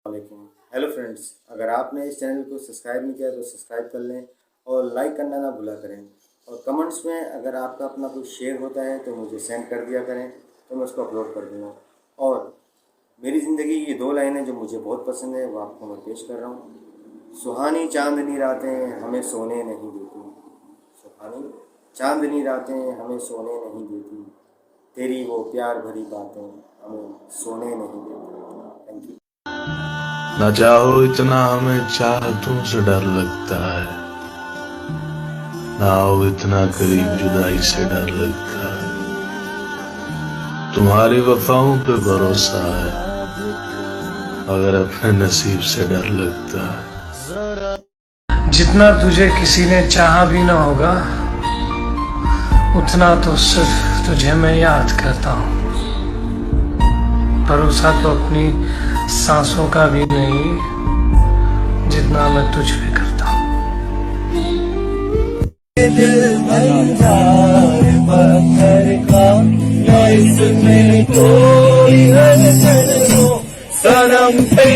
वालेकुम। Hello friends, अगर आपने इस चैनल को सब्सक्राइब नहीं किया तो सब्सक्राइब कर लें और लाइक करना ना भूला करें। और कमेंट्स में अगर आपका अपना कोई शेयर होता है तो मुझे सेंड कर दिया करें, तो मैं उसको अपलोड कर दूँगा। और मेरी ज़िंदगी की 2 लाइनें जो मुझे बहुत पसंद है वो आपको मैं पेश कर रहा हूँ। सुहानी चांदनी रातें हमें सोने नहीं देती, सुहानी चांदनी रातें हमें सोने नहीं देती, तेरी वो प्यार भरी बातें हमें सोने नहीं देती। Thank you. ना चाहो इतना हमें चाहतों से डर लगता है, ना आओ इतना करीब जुदाई से डर लगता है। तुम्हारी वफाओं पे भरोसा है मगर अपने नसीब से डर लगता है। जितना तुझे किसी ने चाहा भी ना होगा उतना तो सिर्फ तुझे मैं याद करता हूँ। भरोसा तो अपनी सांसों का भी नहीं जितना मैं तुझ पे करता हूँ। दिल पत्थर का इसमें कोई हलचल हो, सनम पे